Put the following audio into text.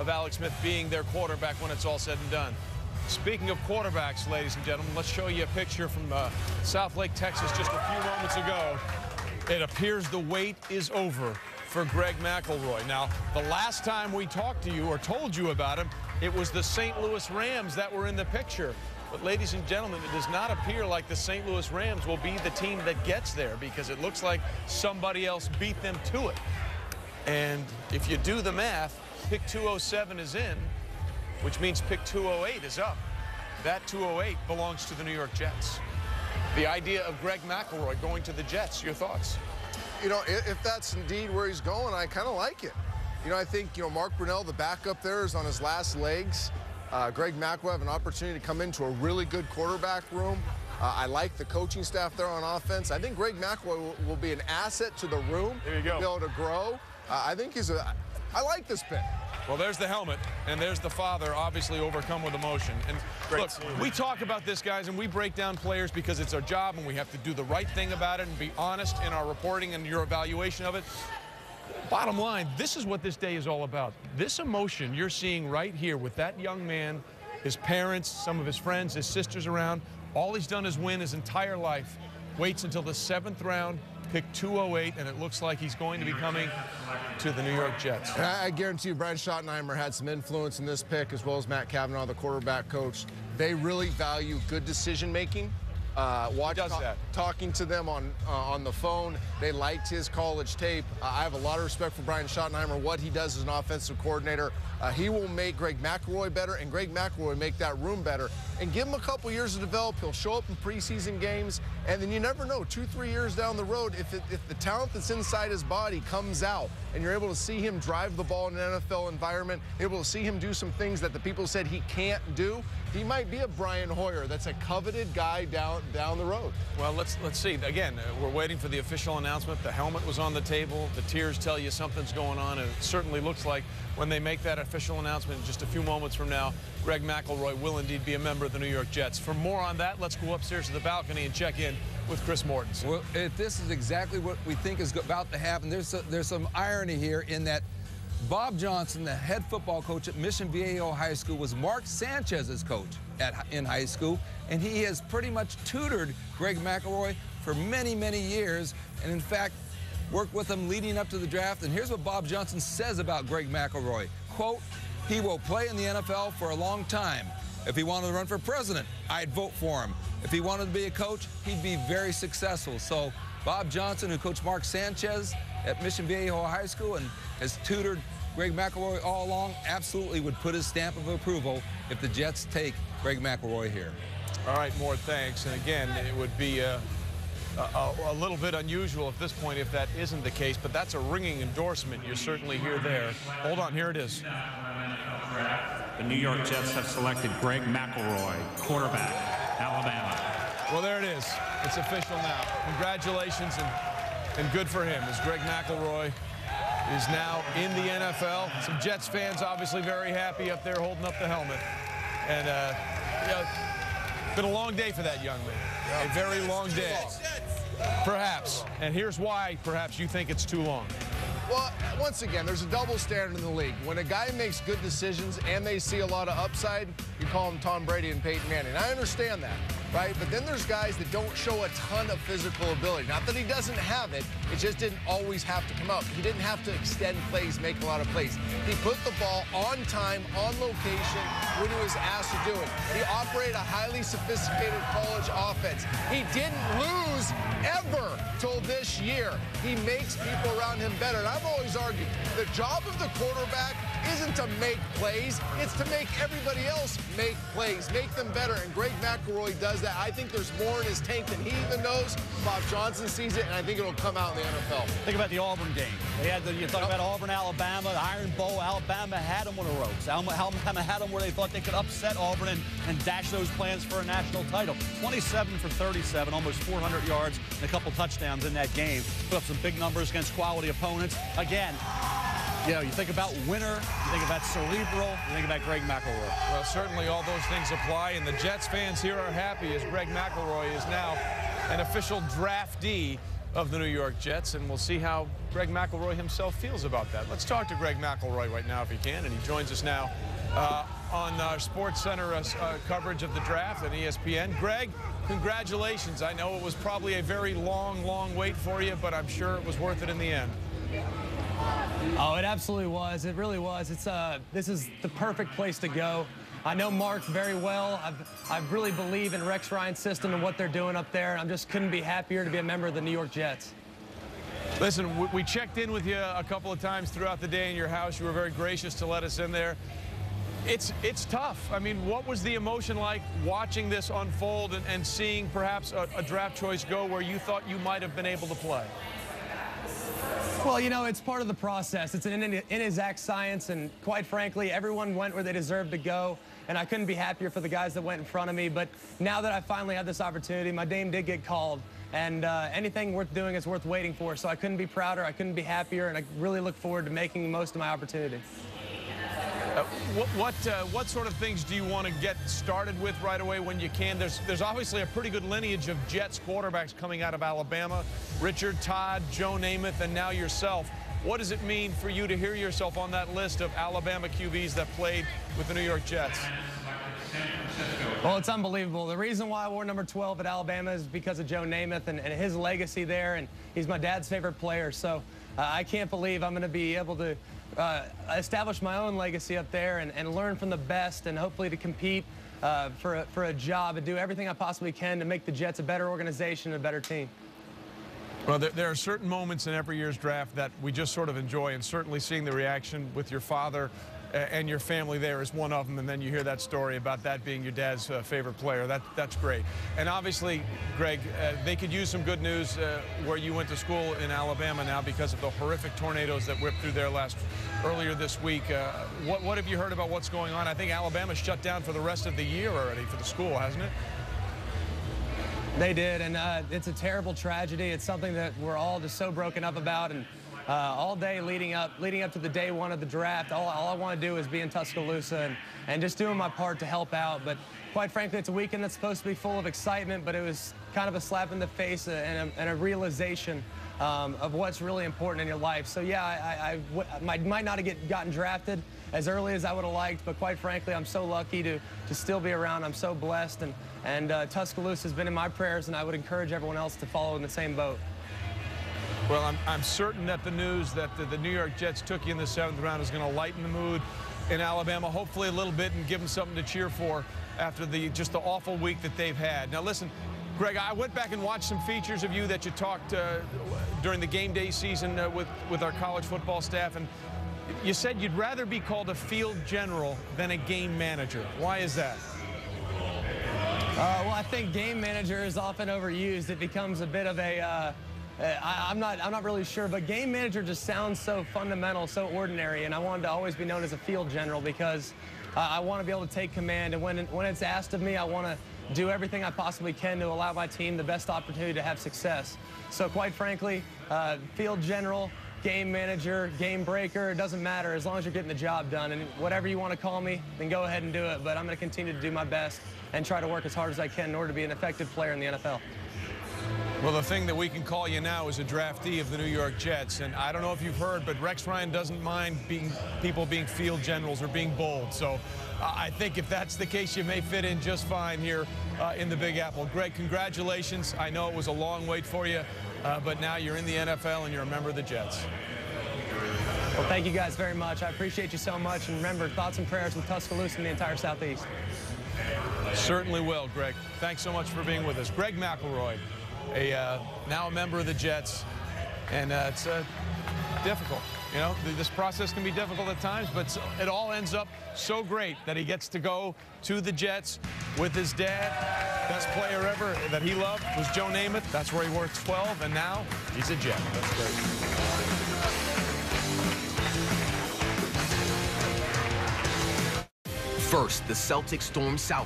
of Alex Smith being their quarterback when it's all said and done. Speaking of quarterbacks, ladies and gentlemen, let's show you a picture from South Lake, Texas, just a few moments ago. It appears the wait is over for Greg McElroy. Now, the last time we talked to you or told you about him, it was the St. Louis Rams that were in the picture. But, ladies and gentlemen, it does not appear like the St. Louis Rams will be the team that gets there, because it looks like somebody else beat them to it. And if you do the math, pick 207 is in, which means pick 208 is up. That 208 belongs to the New York Jets. The idea of Greg McElroy going to the Jets, your thoughts? You know, if that's indeed where he's going, I kind of like it. You know, I think, Mark Brunell, the backup there, is on his last legs. Greg McElroy have an opportunity to come into a really good quarterback room. I like the coaching staff there on offense. I think Greg McElroy will be an asset to the room. There you go. Be able to grow. I think I like this pick. Well, there's the helmet, and there's the father, obviously overcome with emotion. And look, we talk about this, guys, and we break down players because it's our job, and we have to do the right thing about it and be honest in our reporting and your evaluation of it. Bottom line, this is what this day is all about. This emotion you're seeing right here with that young man, his parents, some of his friends, his sisters around. All he's done is win his entire life. Waits until the 7th round, pick 208, and it looks like he's going to be coming to the New York Jets. And I guarantee you Brian Schottenheimer had some influence in this pick, as well as Matt Cavanaugh, the quarterback coach. They really value good decision-making. Talking to them on the phone. They liked his college tape. I have a lot of respect for Brian Schottenheimer, what he does as an offensive coordinator. He will make Greg McElroy better, and Greg McElroy make that room better. And give him a couple years to develop. He'll show up in preseason games, and then you never know, 2-3 years down the road, if the talent that's inside his body comes out, and you're able to see him drive the ball in an NFL environment, able to see him do some things that the people said he can't do, he might be a Brian Hoyer. That's a coveted guy down the road. Well, let's see. Again, we're waiting for the official announcement. The helmet was on the table. The tears tell you something's going on, and it certainly looks like when they make that official announcement in just a few moments from now, Greg McElroy will indeed be a member of the New York Jets. For more on that, let's go upstairs to the balcony and check in with Chris Mortensen. Well, this is exactly what we think is about to happen. There's some irony here in that Bob Johnson, the head football coach at Mission Viejo High School, was Mark Sanchez's coach in high school, and he has pretty much tutored Greg McElroy for many, many years, and in fact, worked with him leading up to the draft. And here's what Bob Johnson says about Greg McElroy. Quote, "He will play in the NFL for a long time. If he wanted to run for president, I'd vote for him. If he wanted to be a coach, he'd be very successful." So Bob Johnson, who coached Mark Sanchez at Mission Viejo High School and has tutored Greg McElroy all along, absolutely would put his stamp of approval if the Jets take Greg McElroy here. All right, more thanks. And again, it would be a little bit unusual at this point if that isn't the case, but that's a ringing endorsement. You certainly hear there. Hold on, here it is. The New York Jets have selected Greg McElroy, quarterback, Alabama. Well, there it is. It's official now. Congratulations and good for him, as Greg McElroy is now in the NFL. Some Jets fans obviously very happy up there holding up the helmet. And, it's been a long day for that young man. A very long day. Perhaps. And here's why perhaps you think it's too long. Well, once again, there's a double standard in the league. When a guy makes good decisions and they see a lot of upside, you call him Tom Brady and Peyton Manning. I understand that, right? But then there's guys that don't show a ton of physical ability. Not that he doesn't have it, it just didn't always have to come out. He didn't have to extend plays, make a lot of plays. He put the ball on time, on location, when he was asked to do it. He operated a highly sophisticated college offense. He didn't lose ever till this year. He makes people around him better. And I've always argued the job of the quarterback isn't to make plays, it's to make everybody else make plays, make them better. And Greg McElroy does that. I think there's more in his tank than he even knows. Bob Johnson sees it, and I think it'll come out in the NFL. Think about the Auburn game. You talk about Auburn, Alabama, the Iron Bowl. Alabama had them on the ropes. Alabama had them where they thought they could upset Auburn and dash those plans for a national title. 27 for 37, almost 400 yards and a couple touchdowns in that game. Put up some big numbers against quality opponents. Again, you think about winner, you think about cerebral, you think about Greg McElroy. Well, certainly all those things apply, and the Jets fans here are happy as Greg McElroy is now an official draftee of the New York Jets, and we'll see how Greg McElroy himself feels about that. Let's talk to Greg McElroy right now if he can, and he joins us now on our SportsCenter coverage of the draft on ESPN. Greg, congratulations. I know it was probably a very long wait for you, but I'm sure it was worth it in the end. Oh, it absolutely was. It really was. This is the perfect place to go. I know Mark very well. I really believe in Rex Ryan's system and what they're doing up there. I just couldn't be happier to be a member of the New York Jets. Listen, we checked in with you a couple of times throughout the day in your house. You were very gracious to let us in there. It's tough. I mean, what was the emotion like watching this unfold and seeing perhaps a draft choice go where you thought you might have been able to play? Well, you know, it's part of the process. It's an inexact science, and quite frankly, everyone went where they deserved to go, and I couldn't be happier for the guys that went in front of me. But now that I finally have this opportunity, my name did get called, and anything worth doing is worth waiting for. So I couldn't be prouder, I couldn't be happier, and I really look forward to making the most of my opportunity. What sort of things do you want to get started with right away when you can? There's obviously a pretty good lineage of Jets quarterbacks coming out of Alabama. Richard, Todd, Joe Namath, and now yourself. What does it mean for you to hear yourself on that list of Alabama QBs that played with the New York Jets? Well, it's unbelievable. The reason why I wore number 12 at Alabama is because of Joe Namath and his legacy there, and he's my dad's favorite player. So I can't believe I'm going to be able to establish my own legacy up there and learn from the best, and hopefully to compete for a job and do everything I possibly can to make the Jets a better organization and a better team. Well, there are certain moments in every year's draft that we just sort of enjoy, and certainly seeing the reaction with your father and your family there is one of them, and then you hear that story about that being your dad's favorite player. That's great. And obviously, Greg, they could use some good news where you went to school in Alabama now because of the horrific tornadoes that whipped through there earlier this week. What have you heard about what's going on? I think Alabama's shut down for the rest of the year already for the school, hasn't it? They did, and it's a terrible tragedy. It's something that we're all just so broken up about, and all day leading up to the day one of the draft, all I want to do is be in Tuscaloosa and just doing my part to help out. But quite frankly, it's a weekend that's supposed to be full of excitement, but it was kind of a slap in the face and a realization of what's really important in your life. So yeah, I might not have gotten drafted as early as I would have liked, but quite frankly, I'm so lucky to still be around. I'm so blessed, and Tuscaloosa has been in my prayers, and I would encourage everyone else to follow in the same boat. Well, I'm certain that the news that the New York Jets took you in the 7th round is going to lighten the mood in Alabama, hopefully a little bit, and give them something to cheer for after just the awful week that they've had. Now, listen, Greg, I went back and watched some features of you that you talked during the game day season with our college football staff, and you said you'd rather be called a field general than a game manager. Why is that? Well, I think game manager is often overused. It becomes a bit of a I'm not really sure, but game manager just sounds so fundamental, so ordinary, and I wanted to always be known as a field general because I want to be able to take command, and when it's asked of me, I want to do everything I possibly can to allow my team the best opportunity to have success. So quite frankly, field general, game manager, game breaker, it doesn't matter as long as you're getting the job done, and whatever you want to call me, then go ahead and do it, but I'm going to continue to do my best and try to work as hard as I can in order to be an effective player in the NFL. Well, the thing that we can call you now is a draftee of the New York Jets, and I don't know if you've heard, but Rex Ryan doesn't mind people being field generals or being bold. So I think if that's the case, you may fit in just fine here in the Big Apple. Greg, congratulations. I know it was a long wait for you, but now you're in the NFL and you're a member of the Jets. Well, thank you guys very much. I appreciate you so much, and remember, thoughts and prayers with Tuscaloosa and the entire Southeast. Certainly will, Greg. Thanks so much for being with us. Greg McElroy, now a member of the Jets, and it's difficult. You know, this process can be difficult at times, but it all ends up so great that he gets to go to the Jets with his dad. Best player ever that he loved was Joe Namath. That's where he wore 12, and now he's a Jet. That's great. First, the Celtics stormed South